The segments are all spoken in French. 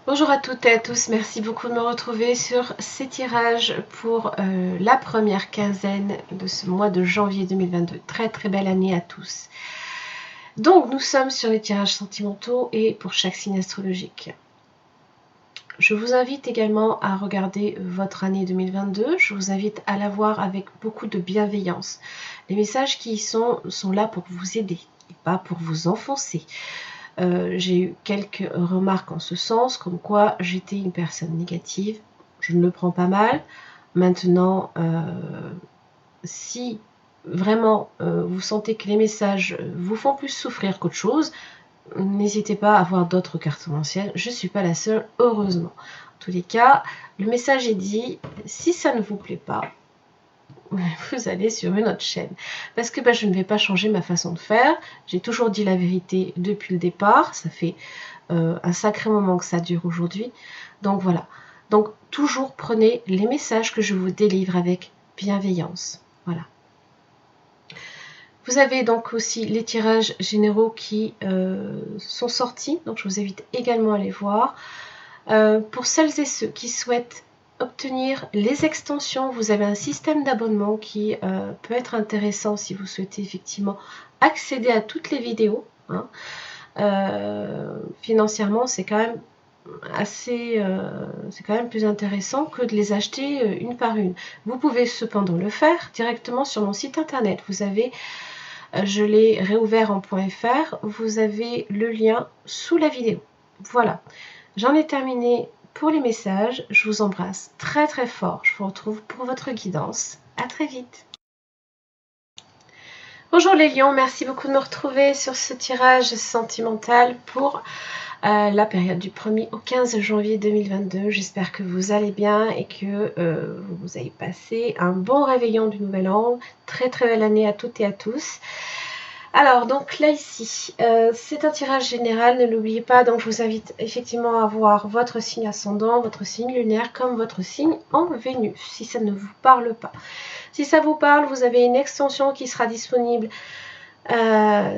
Bonjour à toutes et à tous, merci beaucoup de me retrouver sur ces tirages pour la première quinzaine de ce mois de janvier 2022. Très belle année à tous. Donc nous sommes sur les tirages sentimentaux et pour chaque signe astrologique. Je vous invite également à regarder votre année 2022, je vous invite à la voir avec beaucoup de bienveillance. Les messages qui y sont là pour vous aider et pas pour vous enfoncer. J'ai eu quelques remarques en ce sens, comme quoi j'étais une personne négative. Je ne le prends pas mal. Maintenant, si vraiment vous sentez que les messages vous font plus souffrir qu'autre chose, n'hésitez pas à voir d'autres cartes mensuelles. Je ne suis pas la seule, heureusement. En tous les cas, le message est dit. Si ça ne vous plaît pas, vous allez sur une autre chaîne. Parce que je ne vais pas changer ma façon de faire. J'ai toujours dit la vérité depuis le départ. Ça fait un sacré moment que ça dure aujourd'hui. Donc voilà. Donc toujours prenez les messages que je vous délivre avec bienveillance. Voilà. Vous avez donc aussi les tirages généraux qui sont sortis. Donc je vous invite également à les voir. Pour celles et ceux qui souhaitent obtenir les extensions, vous avez un système d'abonnement qui peut être intéressant si vous souhaitez effectivement accéder à toutes les vidéos. Financièrement, c'est quand même c'est quand même plus intéressant que de les acheter une par une. Vous pouvez cependant le faire directement sur mon site internet. Vous avez, je l'ai réouvert en .fr, vous avez le lien sous la vidéo. Voilà. J'en ai terminé pour les messages. Je vous embrasse très fort. Je vous retrouve pour votre guidance. À très vite. Bonjour les lions, merci beaucoup de me retrouver sur ce tirage sentimental pour la période du 1er au 15 janvier 2022. J'espère que vous allez bien et que vous avez passé un bon réveillon du Nouvel An. Très belle année à toutes et à tous. Alors, donc là ici, c'est un tirage général, ne l'oubliez pas, donc je vous invite effectivement à voir votre signe ascendant, votre signe lunaire, comme votre signe en Vénus, si ça ne vous parle pas. Si ça vous parle, vous avez une extension qui sera disponible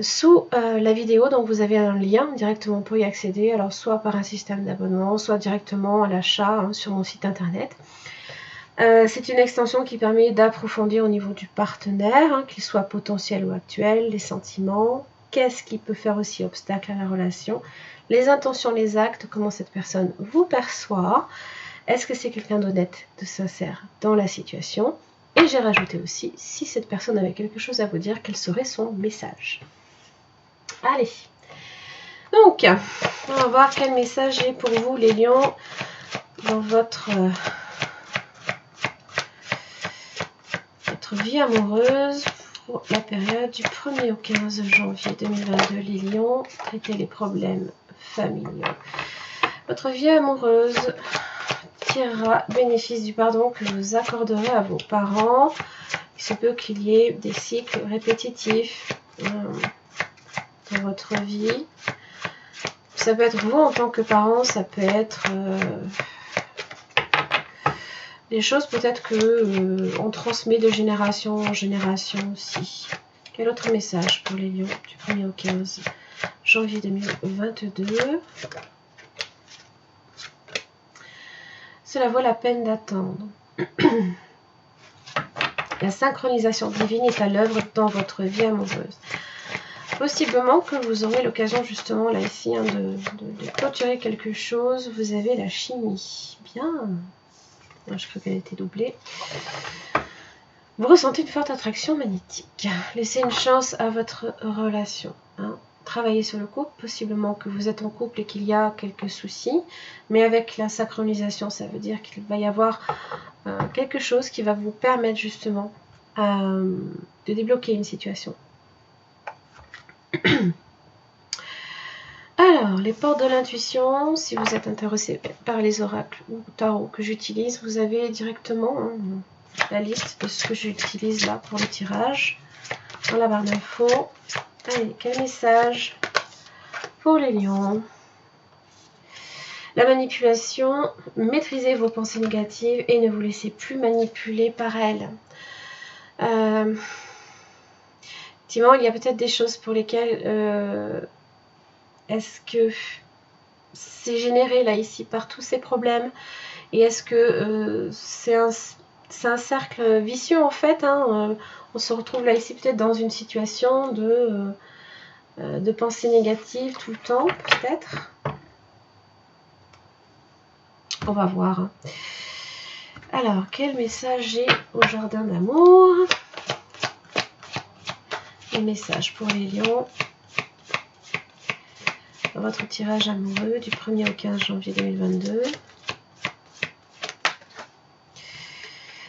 sous la vidéo, donc vous avez un lien directement pour y accéder, alors soit par un système d'abonnement, soit directement à l'achat sur mon site internet. C'est une extension qui permet d'approfondir au niveau du partenaire, qu'il soit potentiel ou actuel, les sentiments, qu'est-ce qui peut faire aussi obstacle à la relation, les intentions, les actes, comment cette personne vous perçoit, est-ce que c'est quelqu'un d'honnête, de sincère dans la situation, et j'ai rajouté aussi, si cette personne avait quelque chose à vous dire, quel serait son message. Allez, donc, on va voir quel message est pour vous les lions dans votre vie amoureuse pour la période du 1er au 15 janvier 2022. Les lions, traitez les problèmes familiaux. Votre vie amoureuse tirera bénéfice du pardon que vous accorderez à vos parents. Il se peut qu'il y ait des cycles répétitifs dans votre vie. Ça peut être vous en tant que parent, ça peut être des choses peut-être que on transmet de génération en génération aussi. Quel autre message pour les lions du 1er au 15 janvier 2022? Cela vaut la peine d'attendre. La synchronisation divine est à l'œuvre dans votre vie amoureuse. Possiblement que vous aurez l'occasion justement là ici de clôturer quelque chose. Vous avez la chimie. Bien. Je crois qu'elle a été doublée. Vous ressentez une forte attraction magnétique. Laissez une chance à votre relation. Travaillez sur le couple. Possiblement que vous êtes en couple et qu'il y a quelques soucis. Mais avec la synchronisation, ça veut dire qu'il va y avoir quelque chose qui va vous permettre justement de débloquer une situation. Alors, les portes de l'intuition, si vous êtes intéressé par les oracles ou tarot que j'utilise, vous avez directement la liste de ce que j'utilise là pour le tirage dans la barre d'infos. Allez, quel message pour les lions? La manipulation, maîtrisez vos pensées négatives et ne vous laissez plus manipuler par elles. Effectivement, il y a peut-être des choses pour lesquelles est-ce que c'est généré là ici par tous ces problèmes? Et est-ce que c'est un cercle vicieux en fait, hein, on se retrouve là ici peut-être dans une situation de pensée négative tout le temps, peut-être. On va voir. Hein. Alors, quel message j'ai au jardin d'amour? Les messages pour les lions. Votre tirage amoureux du 1er au 15 janvier 2022.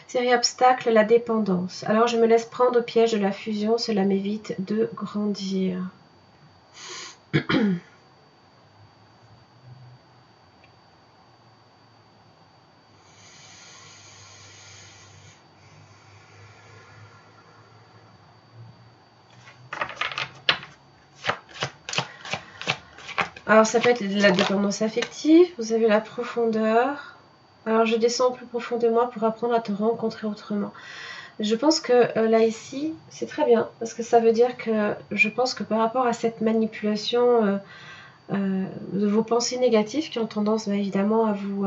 Série obstacle, la dépendance. Alors je me laisse prendre au piège de la fusion, cela m'évite de grandir. Alors ça peut être de la dépendance affective, vous avez la profondeur. Alors je descends plus profond de moi pour apprendre à te rencontrer autrement. Je pense que là ici, c'est très bien, parce que ça veut dire que je pense que par rapport à cette manipulation de vos pensées négatives qui ont tendance évidemment à vous...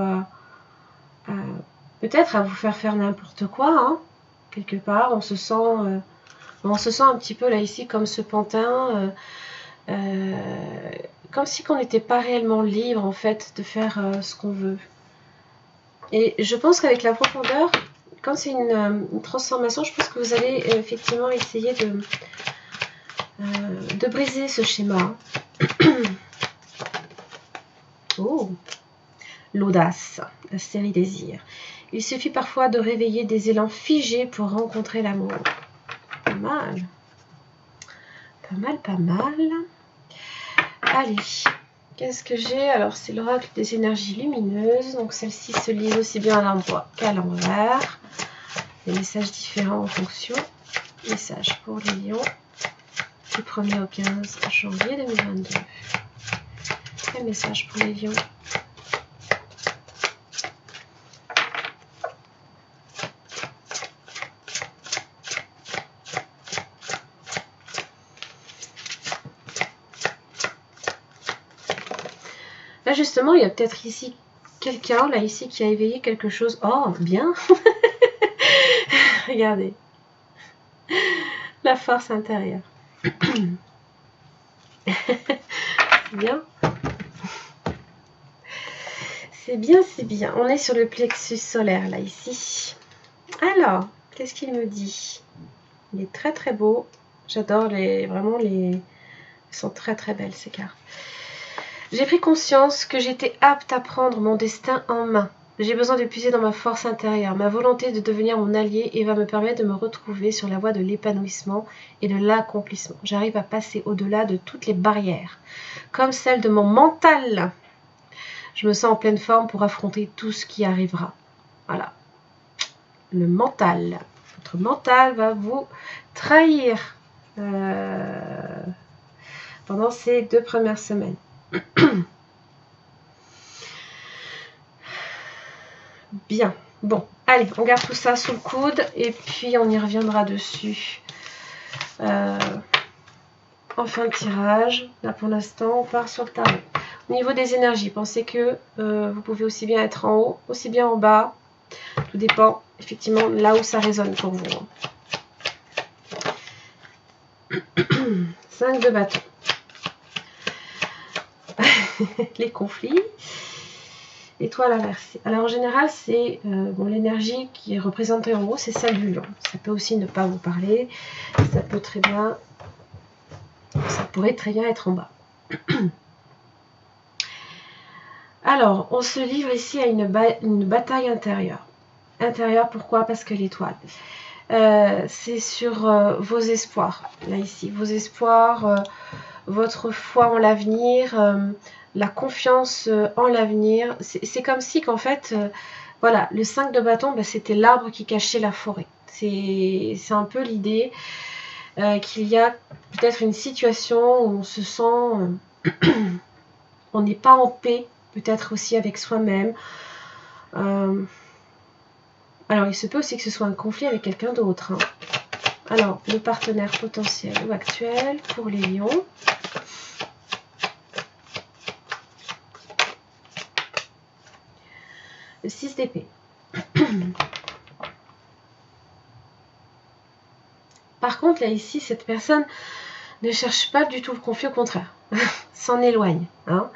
peut-être à vous faire n'importe quoi, hein, quelque part, on se sent un petit peu là ici comme ce pantin... comme si on n'était pas réellement libre en fait de faire ce qu'on veut. Et je pense qu'avec la profondeur, quand c'est une transformation, je pense que vous allez effectivement essayer de briser ce schéma. Oh, l'audace, la série désir. Il suffit parfois de réveiller des élans figés pour rencontrer l'amour. Pas mal. Pas mal, pas mal. Allez, qu'est-ce que j'ai? Alors, c'est l'oracle des énergies lumineuses. Donc, celle-ci se lit aussi bien à l'endroit qu'à l'envers. Des messages différents en fonction. Message pour les lions du 1er au 15 janvier 2022. Quel message pour les lions? Là, justement, il y a peut-être ici quelqu'un, là, ici, qui a éveillé quelque chose. Oh, bien. Regardez. La force intérieure. C'est bien. C'est bien, c'est bien. On est sur le plexus solaire, là, ici. Alors, qu'est-ce qu'il me dit? Il est très, très beau. J'adore vraiment les... Elles sont très, très belles, ces cartes. J'ai pris conscience que j'étais apte à prendre mon destin en main. J'ai besoin de puiser dans ma force intérieure, ma volonté de devenir mon allié et va me permettre de me retrouver sur la voie de l'épanouissement et de l'accomplissement. J'arrive à passer au-delà de toutes les barrières, comme celle de mon mental. Je me sens en pleine forme pour affronter tout ce qui arrivera. Voilà. Le mental. Votre mental va vous trahir pendant ces 2 premières semaines. Bien. Bon, allez, on garde tout ça sous le coude et puis on y reviendra dessus en fin de tirage. Là, pour l'instant, on part sur le tarot. Au niveau des énergies, pensez que vous pouvez aussi bien être en haut, aussi bien en bas. Tout dépend, effectivement, là où ça résonne pour vous. 5 de bâton. Les conflits. Étoile inversée. Alors en général, c'est l'énergie qui est représentée en haut, c'est celle du lion. Ça peut aussi ne pas vous parler. Ça peut très bien, ça pourrait très bien être en bas. Alors, on se livre ici à une bataille intérieure. Intérieure, pourquoi? Parce que l'étoile, c'est sur vos espoirs. Là ici, vos espoirs, votre foi en l'avenir. La confiance en l'avenir. C'est comme si qu'en fait, voilà, le 5 de bâton, c'était l'arbre qui cachait la forêt. C'est un peu l'idée qu'il y a peut-être une situation où on se sent, on n'est pas en paix, peut-être aussi avec soi-même. Alors, il se peut aussi que ce soit un conflit avec quelqu'un d'autre. Hein. Alors, le partenaire potentiel ou actuel pour les lions. le 6 d'épée. Par contre, là, ici, cette personne ne cherche pas du tout le conflit, au contraire, s'en éloigne. Hein.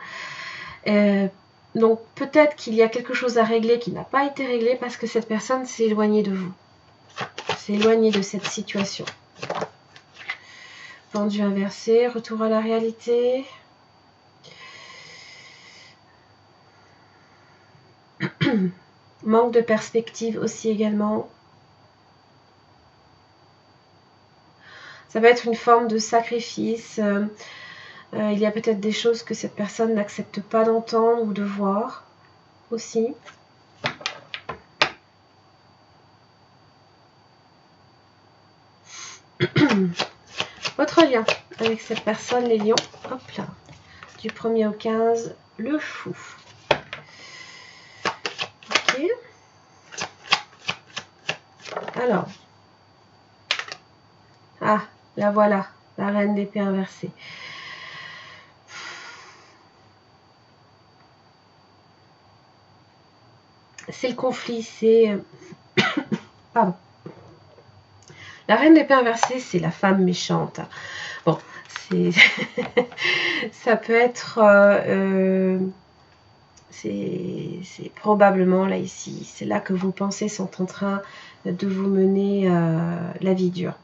Donc, peut-être qu'il y a quelque chose à régler qui n'a pas été réglé parce que cette personne s'est éloignée de vous. S'est éloignée de cette situation. Pendu inversé, retour à la réalité. Manque de perspective aussi également. Ça peut être une forme de sacrifice. Il y a peut-être des choses que cette personne n'accepte pas d'entendre ou de voir aussi. Votre lien avec cette personne, les lions. Hop là. Du 1er au 15, le fou. Ok. Alors. Ah, la voilà. La reine d'épée inversée. C'est le conflit, c'est... Pardon. La reine d'épée inversée, c'est la femme méchante. Bon, c'est... ça peut être... c'est probablement là ici. C'est là que vos pensées sont en train de vous mener la vie dure.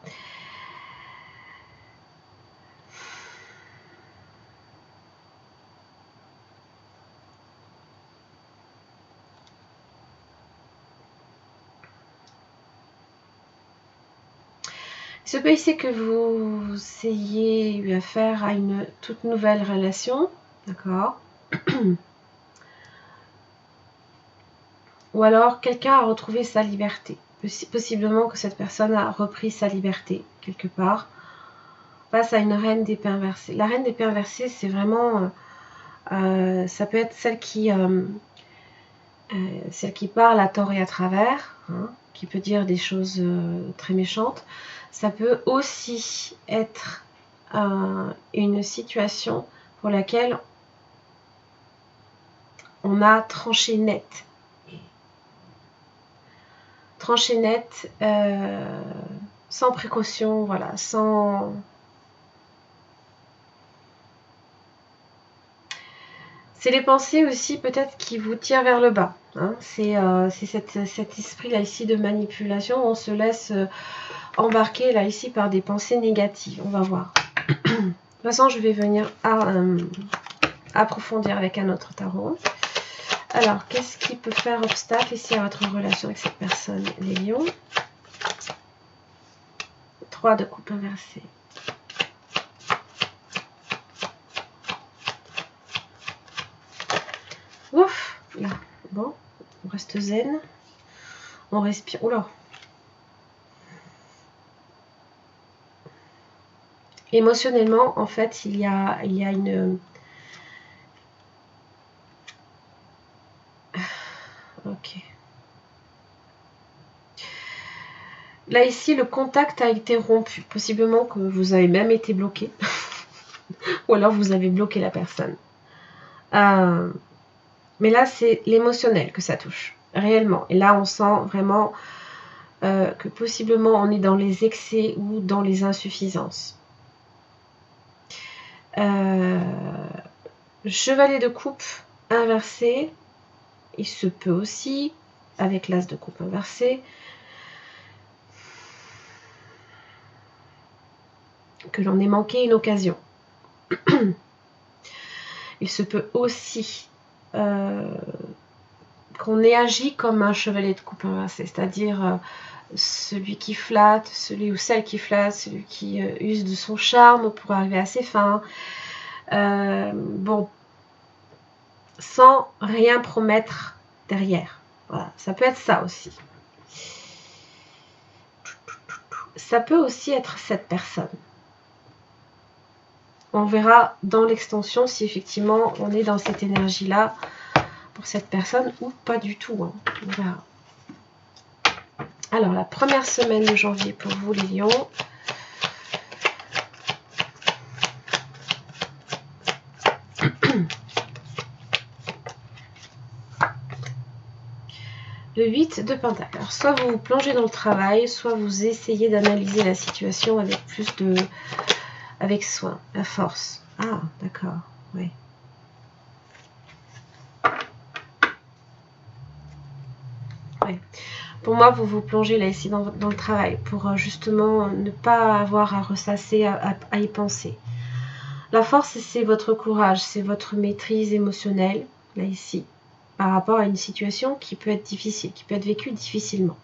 Il se peut ici que vous ayez eu affaire à une toute nouvelle relation, d'accord? Ou alors quelqu'un a retrouvé sa liberté. Possiblement que cette personne a repris sa liberté quelque part face à une reine d'épée inversée. La reine d'épée inversée, c'est vraiment... ça peut être celle qui parle à tort et à travers, hein, qui peut dire des choses très méchantes. Ça peut aussi être une situation pour laquelle on a tranché net. Tranché net, sans précaution, voilà, sans... C'est les pensées aussi peut-être qui vous tirent vers le bas. Hein. C'est cet esprit là ici de manipulation. On se laisse embarquer là ici par des pensées négatives. On va voir. De toute façon, je vais venir approfondir avec un autre tarot. Alors, qu'est-ce qui peut faire obstacle ici à votre relation avec cette personne, les lions? 3 de coupe inversée. Ouf, là, bon, on reste zen. On respire. Oula. Émotionnellement, en fait, il y a une... Ok. Là, ici, le contact a été rompu. Possiblement que vous avez même été bloqué. Ou alors, vous avez bloqué la personne. Mais là, c'est l'émotionnel que ça touche. Réellement. Et là, on sent vraiment que possiblement, on est dans les excès ou dans les insuffisances. Chevalier de coupe inversé. Il se peut aussi, avec l'as de coupe inversé, que l'on ait manqué une occasion. Il se peut aussi qu'on ait agi comme un chevalier de coupe inversé, c'est-à-dire celui qui flatte, celui ou celle qui flatte, celui qui use de son charme pour arriver à ses fins. Bon, sans rien promettre derrière. Voilà, ça peut être ça aussi. Ça peut aussi être cette personne. On verra dans l'extension si effectivement on est dans cette énergie-là pour cette personne ou pas du tout. Hein. On verra. Alors, la première semaine de janvier pour vous les lions. Le 8 de Pentacle. Alors, soit vous vous plongez dans le travail, soit vous essayez d'analyser la situation avec plus de... avec soin, la force. Ah, d'accord, oui. Ouais. Pour moi, vous vous plongez là ici dans le travail pour justement ne pas avoir à ressasser, à y penser. La force, c'est votre courage, c'est votre maîtrise émotionnelle, là ici, par rapport à une situation qui peut être difficile, qui peut être vécue difficilement.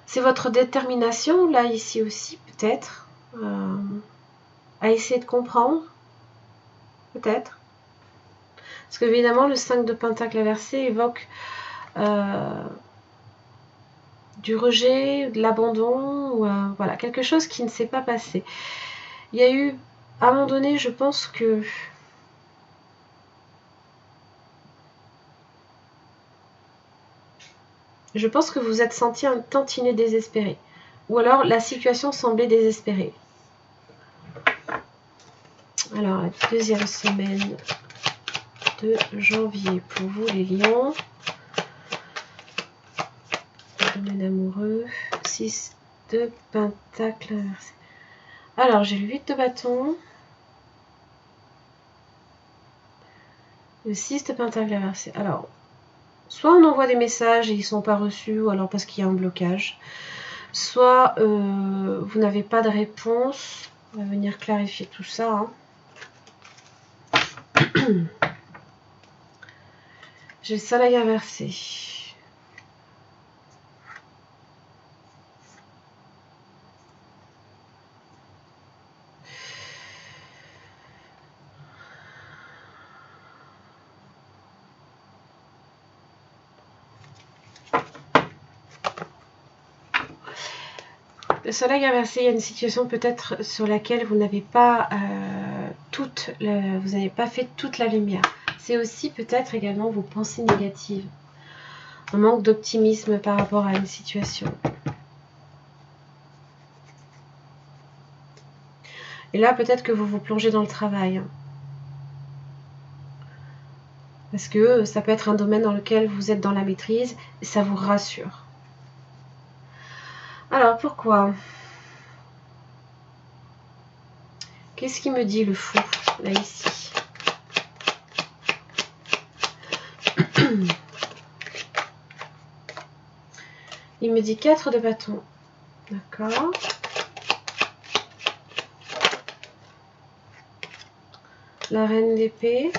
C'est votre détermination, là ici aussi, peut-être, à essayer de comprendre, peut-être. Parce qu'évidemment, le 5 de Pentacle inversé évoque du rejet, de l'abandon, ou voilà, quelque chose qui ne s'est pas passé. Il y a eu, à un moment donné, je pense que vous êtes senti un tantinet désespéré. Ou alors, la situation semblait désespérée. Alors, la deuxième semaine de janvier pour vous, les lions. Domaine amoureux. 6 de Pentacle inversé. Alors, j'ai le 8 de bâton. Le 6 de Pentacle inversé. Alors, soit on envoie des messages et ils ne sont pas reçus, ou alors parce qu'il y a un blocage. Soit vous n'avez pas de réponse. On va venir clarifier tout ça. Hein. J'ai le soleil inversé. Le soleil inversé, il y a une situation peut-être sur laquelle vous n'avez pas vous n'avez pas fait toute la lumière. C'est aussi peut-être également vos pensées négatives. Un manque d'optimisme par rapport à une situation. Et là, peut-être que vous vous plongez dans le travail. Parce que ça peut être un domaine dans lequel vous êtes dans la maîtrise et ça vous rassure. Alors, pourquoi ? Qu'est-ce qui me dit le fou, là, ici ? Il me dit 4 de bâton. D'accord. La reine d'épée.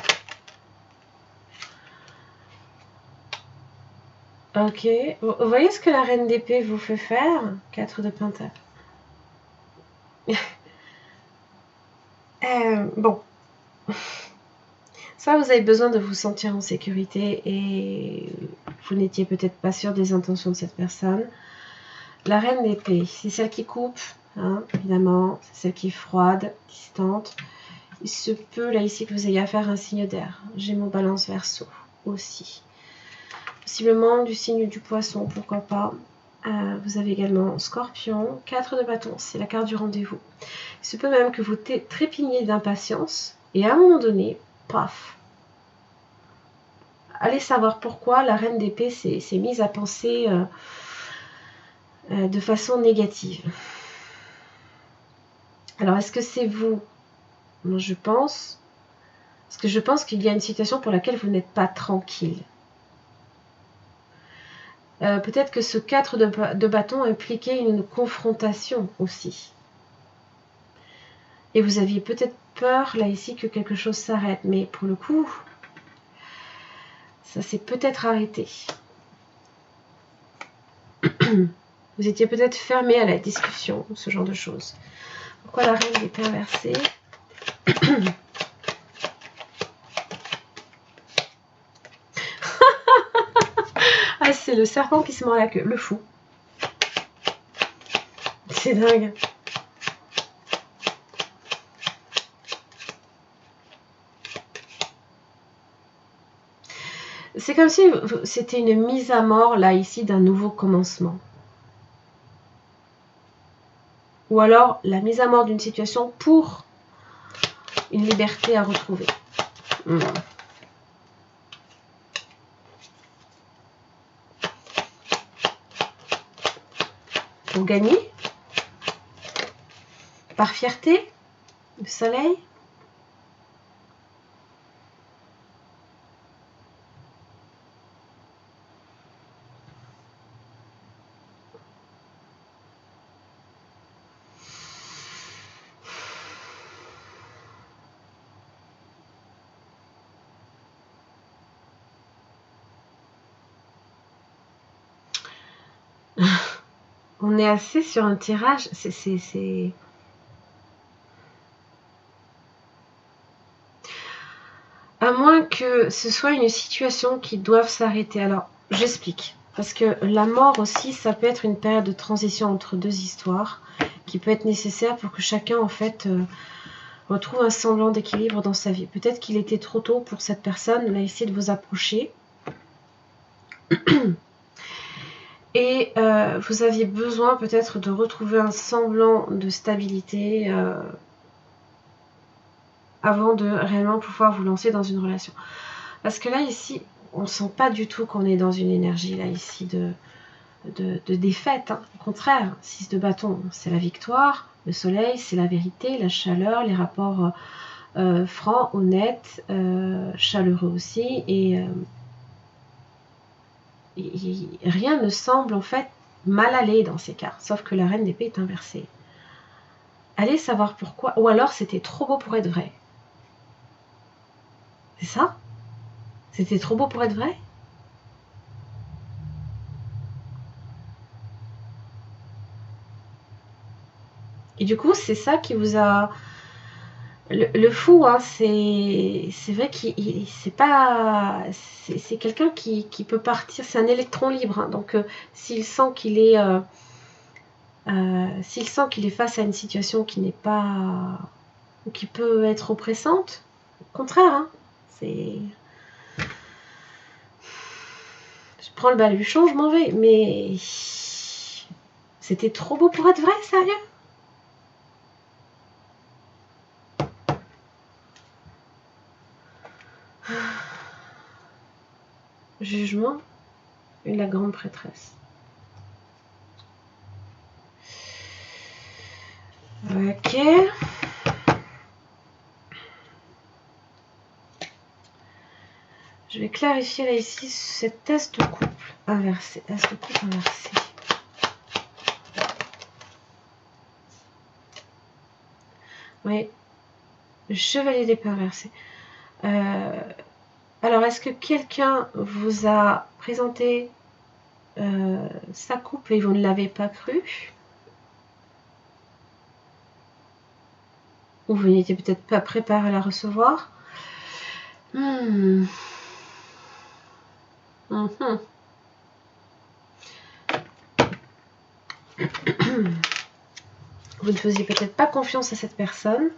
Ok. Vous voyez ce que la reine d'épée vous fait faire ? 4 de pentacle. Bon. Ça, vous avez besoin de vous sentir en sécurité et vous n'étiez peut-être pas sûr des intentions de cette personne. La reine d'épée, c'est celle qui coupe, hein, évidemment. C'est celle qui est froide, distante. Il se peut, là, ici, que vous ayez affaire à un signe d'air. Gémeaux, Balance, Verseau aussi. Possiblement du signe du poisson, pourquoi pas. Vous avez également Scorpion, 4 de bâton, c'est la carte du rendez-vous. Il se peut même que vous trépigniez d'impatience et à un moment donné, paf. Allez savoir pourquoi la reine d'épée s'est mise à penser de façon négative. Alors, est-ce que c'est vous ? Moi, je pense. Parce que je pense qu'il y a une situation pour laquelle vous n'êtes pas tranquille. Peut-être que ce 4 de bâton impliquait une confrontation aussi. Et vous aviez peut-être peur, là, ici, que quelque chose s'arrête. Mais pour le coup, ça s'est peut-être arrêté. Vous étiez peut-être fermé à la discussion, ce genre de choses. Pourquoi la reine est inversée ? Ah, c'est le serpent qui se mord la queue, le fou. C'est dingue. C'est comme si c'était une mise à mort, là, ici, d'un nouveau commencement. Ou alors, la mise à mort d'une situation pour une liberté à retrouver. Hmm. Pour gagner? Par fierté? Le soleil? On est assez sur un tirage, c'est... À moins que ce soit une situation qui doive s'arrêter. Alors, j'explique. Parce que la mort aussi, ça peut être une période de transition entre deux histoires qui peut être nécessaire pour que chacun, en fait, retrouve un semblant d'équilibre dans sa vie. Peut-être qu'il était trop tôt pour cette personne, elle a essayé de vous approcher. Et vous aviez besoin peut-être de retrouver un semblant de stabilité avant de réellement pouvoir vous lancer dans une relation. Parce que là, ici, on ne sent pas du tout qu'on est dans une énergie, là, ici, de défaite. Hein. Au contraire, 6 de bâton, c'est la victoire. Le soleil, c'est la vérité, la chaleur, les rapports francs, honnêtes, chaleureux aussi. Et rien ne semble, en fait, mal aller dans ces cas. Sauf que la reine d'épée est inversée. Allez savoir pourquoi. Ou alors, c'était trop beau pour être vrai. C'est ça? C'était trop beau pour être vrai? Et du coup, c'est ça qui vous a... Le fou, hein, c'est vrai qu'il c'est pas... C'est quelqu'un qui peut partir, c'est un électron libre. Hein, donc, s'il sent qu'il est... s'il sent qu'il est face à une situation qui n'est pas... ou qui peut être oppressante, au contraire, hein, c'est... Je prends le baluchon, je m'en vais. Mais... C'était trop beau pour être vrai, sérieux? Jugement et la grande prêtresse. Ok. Je vais clarifier là ici cette test de couple inversé. Test de couple inversé. Oui. Le chevalier d'épée inversé. Alors, est-ce que quelqu'un vous a présenté sa coupe et vous ne l'avez pas cru? Ou vous n'étiez peut-être pas préparé à la recevoir? Vous ne faisiez peut-être pas confiance à cette personne.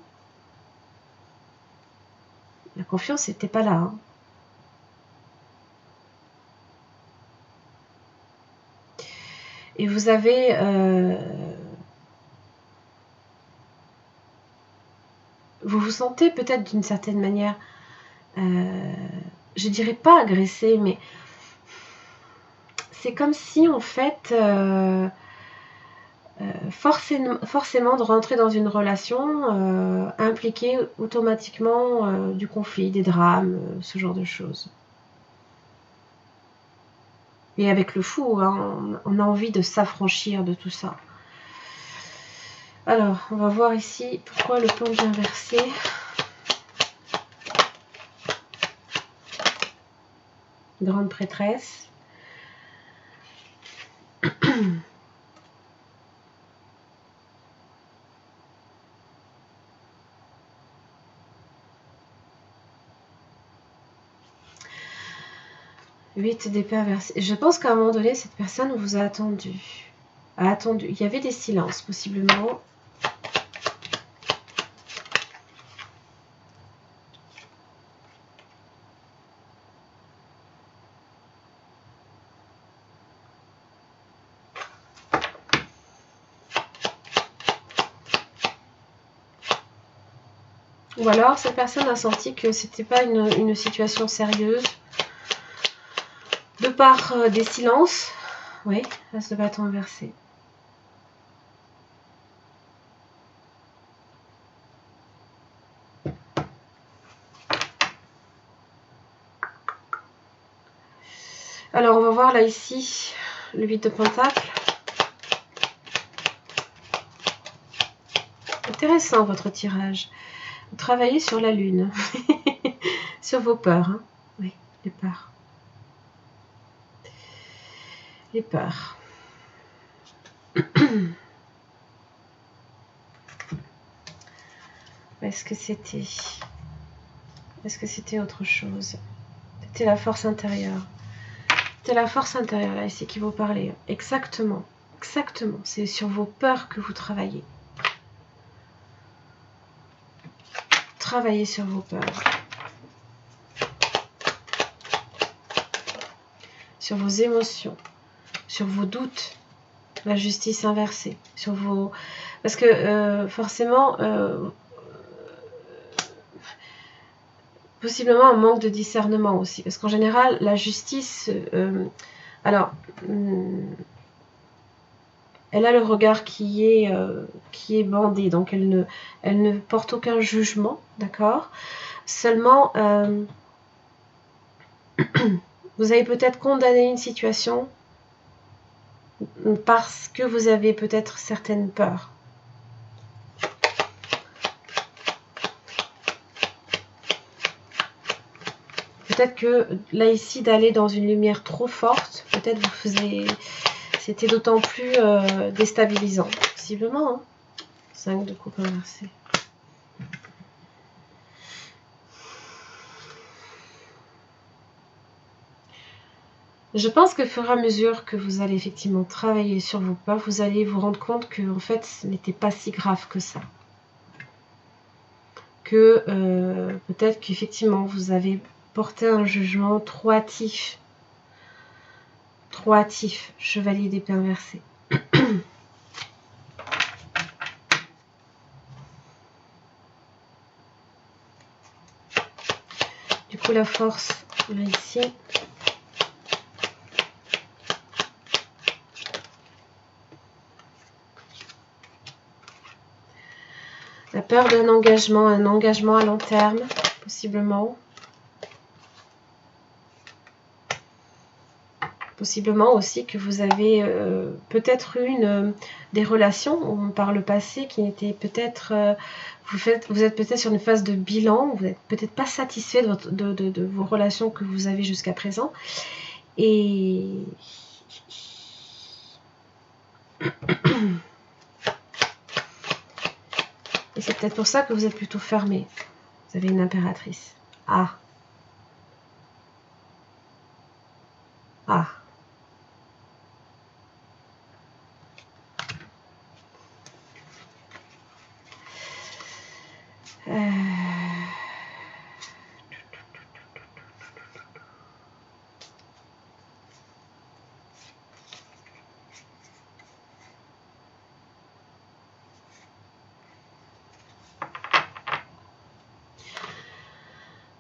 La confiance n'était pas là. Hein. Et vous avez... vous vous sentez peut-être d'une certaine manière, je dirais pas agressé, mais c'est comme si en fait, forcément de rentrer dans une relation impliquait automatiquement du conflit, des drames, ce genre de choses. Et avec le fou, hein, on a envie de s'affranchir de tout ça. Alors, on va voir ici pourquoi le plan vient inversé. Grande prêtresse. Huit d'épée inversée. Je pense qu'à un moment donné, cette personne vous a attendu. Il y avait des silences, possiblement. Ou alors, cette personne a senti que c'était pas une situation sérieuse. De par des silences. Oui, As de bâton inversé. Alors, on va voir là ici le 8 de Pentacle. Intéressant votre tirage. Vous travaillez sur la lune. Sur vos peurs. Hein. Oui, les peurs. Les peurs. Est-ce que c'était autre chose? C'était la force intérieure. C'était la force intérieure là ici qui vous parlait. Exactement. Exactement. C'est sur vos peurs que vous travaillez. Travaillez sur vos peurs. Sur vos émotions. Sur vos doutes. La justice inversée. Sur vos... Parce que forcément... possiblement un manque de discernement aussi. Parce qu'en général, la justice... alors... elle a le regard qui est bandé, donc elle ne porte aucun jugement, d'accord? Seulement, vous avez peut-être condamné une situation parce que vous avez peut-être certaines peurs. Peut-être que là ici, d'aller dans une lumière trop forte, peut-être vous faisiez... C'était d'autant plus déstabilisant, possiblement. Hein. 5 de coupe inversée. Je pense que fur et à mesure que vous allez effectivement travailler sur vos peurs, vous allez vous rendre compte que en fait, ce n'était pas si grave que ça. Que peut-être qu'effectivement, vous avez porté un jugement trop hâtif. Trop hâtif, chevalier d'épée inversé. Du coup, la force, là ici. La peur d'un engagement, un engagement à long terme, possiblement. Possiblement aussi que vous avez peut-être eu des relations par le passé qui n'étaient peut-être... vous êtes peut-être sur une phase de bilan, vous n'êtes peut-être pas satisfait de vos relations que vous avez jusqu'à présent. Et... Et c'est peut-être pour ça que vous êtes plutôt fermé. Vous avez une impératrice. Ah. Ah.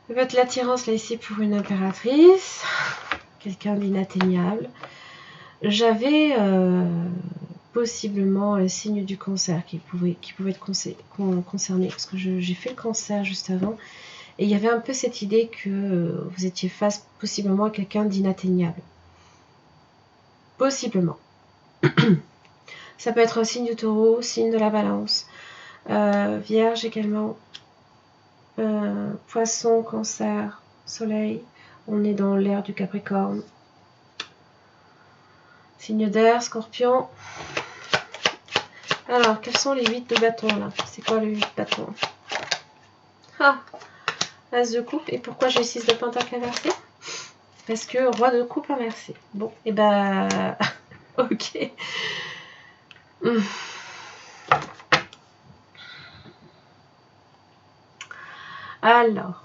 Peut-être l'attirance là ici pour une impératrice, quelqu'un d'inatteignable. J'avais possiblement un signe du cancer qui pouvait être concerné, parce que j'ai fait le cancer juste avant, et il y avait un peu cette idée que vous étiez face possiblement à quelqu'un d'inatteignable. Possiblement. Ça peut être un signe du taureau, signe de la balance, vierge également. Poisson, cancer, soleil, on est dans l'ère du Capricorne. Signe d'air, scorpion. Alors, quels sont les 8 de bâton là? C'est quoi le 8 de bâton? Ah, As de coupe. Et pourquoi j'ai 6 de pentacle inversé? Parce que roi de coupe inversé. Bon, et ben... ok. Alors...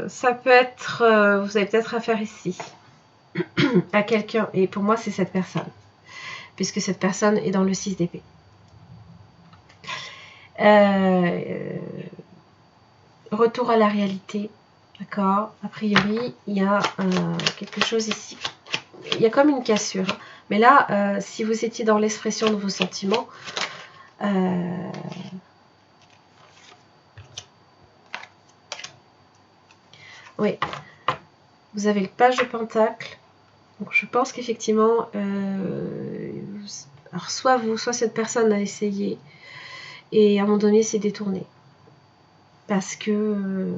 ça peut être... vous avez peut-être affaire ici à quelqu'un. Et pour moi, c'est cette personne. Puisque cette personne est dans le 6 d'épée. Retour à la réalité, d'accord. A priori, il y a quelque chose ici. Il y a comme une cassure. Mais là, si vous étiez dans l'expression de vos sentiments, oui, vous avez le page de Pentacle. Donc je pense qu'effectivement, alors soit vous, soit cette personne a essayé et à un moment donné s'est détourné. Parce que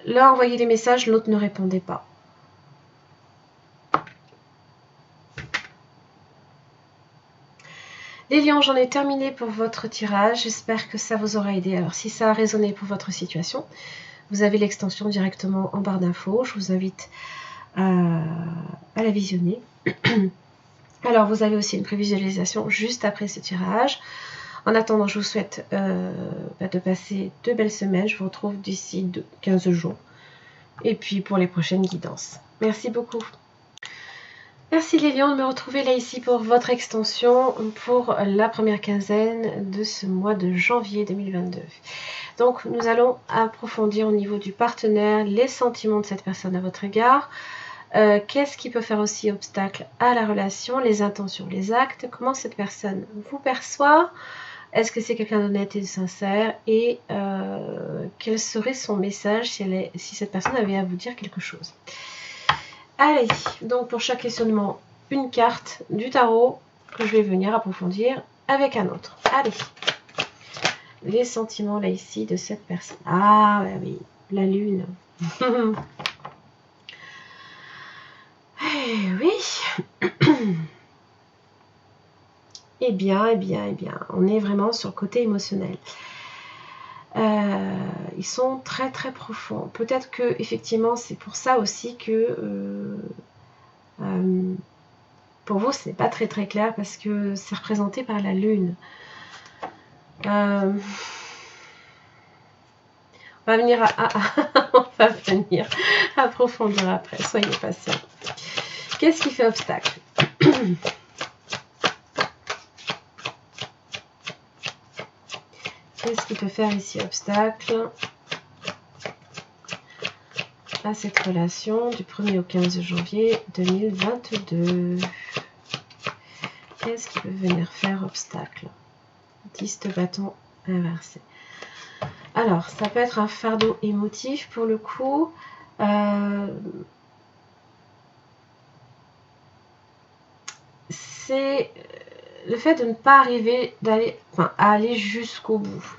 l'un envoyait des messages, l'autre ne répondait pas. Les lions, j'en ai terminé pour votre tirage. J'espère que ça vous aura aidé. Alors si ça a résonné pour votre situation, vous avez l'extension directement en barre d'infos. Je vous invite à la visionner. Alors vous avez aussi une prévisualisation juste après ce tirage. En attendant, je vous souhaite de passer de belles semaines. Je vous retrouve d'ici 15 jours. Et puis pour les prochaines guidances. Merci beaucoup. Merci les lions de me retrouver là ici pour votre extension pour la première quinzaine de ce mois de janvier 2022. Donc nous allons approfondir au niveau du partenaire les sentiments de cette personne à votre égard. Qu'est-ce qui peut faire aussi obstacle à la relation, les intentions, les actes, comment cette personne vous perçoit, est-ce que c'est quelqu'un d'honnête et de sincère, et quel serait son message si cette personne avait à vous dire quelque chose. Allez, donc pour chaque questionnement, une carte du tarot que je vais venir approfondir avec un autre. Allez, les sentiments là ici de cette personne. Ah oui, la lune. Oui. Eh bien, on est vraiment sur le côté émotionnel. Ils sont très très profonds. Peut-être que effectivement c'est pour ça aussi que pour vous ce n'est pas très très clair parce que c'est représenté par la lune. On va venir on va venir approfondir après. Soyez patients. Qu'est-ce qui fait obstacle? Qu'est-ce qui peut faire ici obstacle à cette relation du 1er au 15 janvier 2022? Qu'est-ce qui peut venir faire obstacle? 10 de bâton inversé. Alors, ça peut être un fardeau émotif pour le coup. C'est le fait de ne pas arriver à aller jusqu'au bout.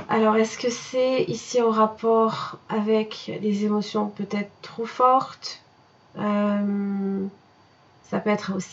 Alors, est-ce que c'est ici en rapport avec des émotions peut-être trop fortes? Ça peut être aussi